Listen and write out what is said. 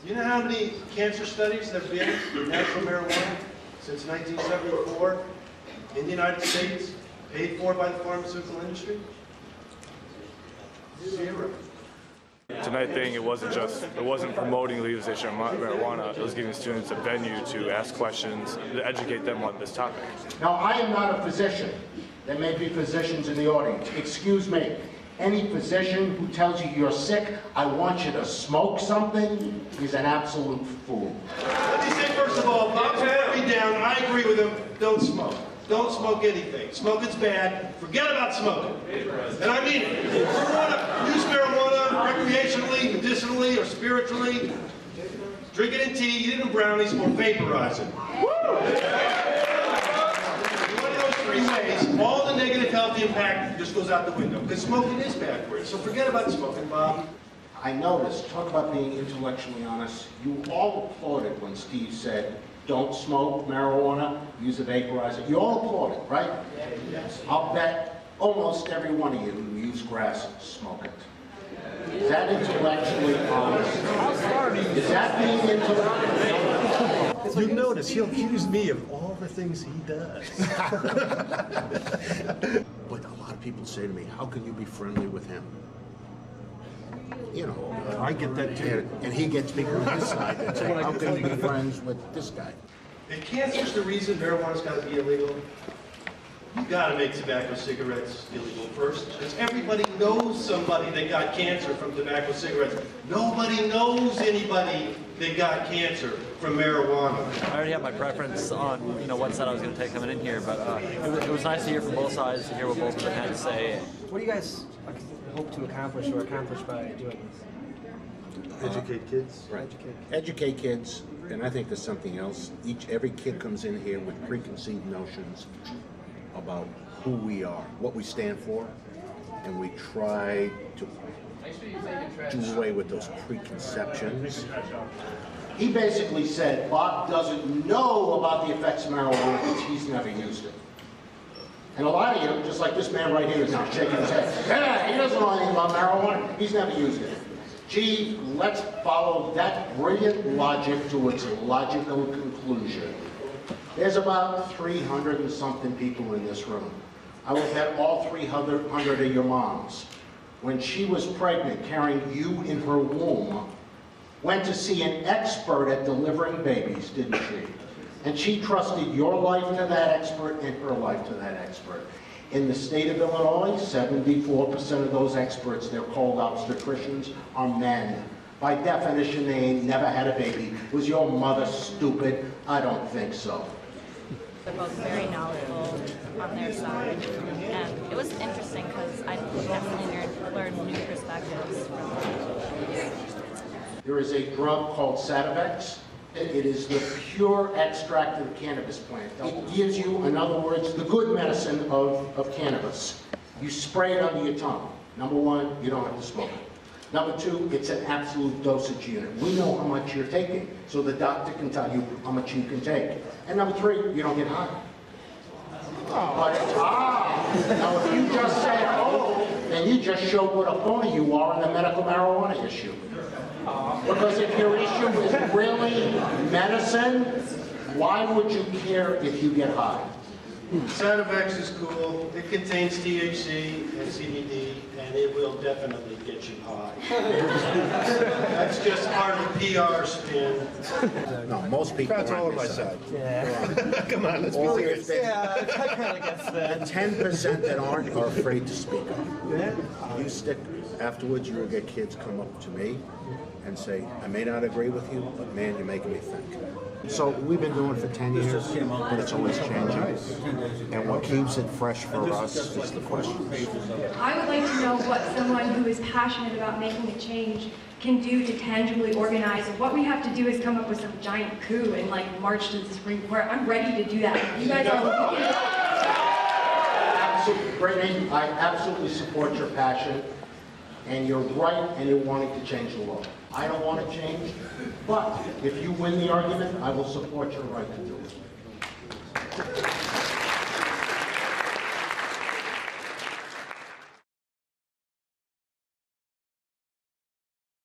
You know how many cancer studies there have been with natural marijuana since 1974 in the United States, paid for by the pharmaceutical industry? 0. Tonight's thing, it wasn't promoting legalization of marijuana, it was giving students a venue to ask questions, to educate them on this topic. Now, I am not a physician. There may be physicians in the audience. Excuse me. Any physician who tells you you're sick, I want you to smoke something, is an absolute fool. Let me say, first of all, Bob's put me down. I agree with him. Don't smoke. Don't smoke anything. Smoking's bad. Forget about smoking. And I mean it. If you want to use marijuana recreationally, medicinally, or spiritually, drink it in tea, eat it in brownies, or vaporize it. One of those 3 ways, all the negative health impact just goes out the window. Because smoking is bad for you. So forget about smoking, Bob. I noticed, talk about being intellectually honest, you all applauded when Steve said, don't smoke marijuana, use a vaporizer. You all applauded, right? Yes. I'll bet almost every one of you who use grass smoke it. Is that intellectually honest? Is that being intellectually honest? You notice he'll accuse me of all the things he does. But a lot of people say to me, how can you be friendly with him? You know, I get that too. and he gets me on his side and say, how can you be friends with this guy? If cancer's the reason marijuana's got to be illegal, you got to make tobacco cigarettes illegal first. Because everybody knows somebody that got cancer from tobacco cigarettes. Nobody knows anybody that got cancer from marijuana. I already have my preference on what side I was going to take coming in here, but it was nice to hear from both sides, to hear what both of them had to say. What do you guys hope to accomplish or accomplish by doing this? Educate kids. Right. Educate kids, and I think there's something else. Every kid comes in here with preconceived notions about who we are, what we stand for, and we try to do away with those preconceptions. He basically said Bob doesn't know about the effects of marijuana because he's never used it. And a lot of you, just like this man right here is now shaking his head, yeah, he doesn't know anything about marijuana, he's never used it. Gee, let's follow that brilliant logic to its logical conclusion. There's about 300 and something people in this room. I will bet all 300 are your moms. When she was pregnant, carrying you in her womb, went to see an expert at delivering babies, didn't she? And she trusted your life to that expert and her life to that expert. In the state of Illinois, 74% of those experts, they're called obstetricians, are men. By definition, they ain't never had a baby. Was your mother stupid? I don't think so. They're both very knowledgeable on their side, and it was interesting because I definitely learned new perspectives from them. There is a drug called Sandburg. It is the pure extract of the cannabis plant. It gives you, in other words, the good medicine of cannabis. You spray it under your tongue. Number 1, you don't have to smoke it. Number 2, it's an absolute dosage unit. We know how much you're taking, so the doctor can tell you how much you can take. And number 3, you don't get high. But it's Now, if you just said, oh, then you just showed what a phony you are on the medical marijuana issue. Because if your issue is really medicine, why would you care if you get high? Sandburg is cool. It contains THC and CBD, and it will definitely get you high. That's just part of the PR spin. No, most people Crowd's all on my side. Yeah. Come on, let's be serious. Yeah, I kind of guess that. The 10% that aren't are afraid to speak up. You stick, afterwards you will get kids come up to me and say, I may not agree with you, but man, you're making me think. So we've been doing it for 10 years, but it's always changing. And what keeps it fresh for us is the questions. I would like to know what someone who is passionate about making a change can do to tangibly organize. And what we have to do is come up with some giant coup and march to the Supreme Court. I'm ready to do that. You guys are looking. Brittany, I absolutely support your passion, and you're right, and you're wanting to change the law. I don't want to change, but if you win the argument, I will support your right to do it.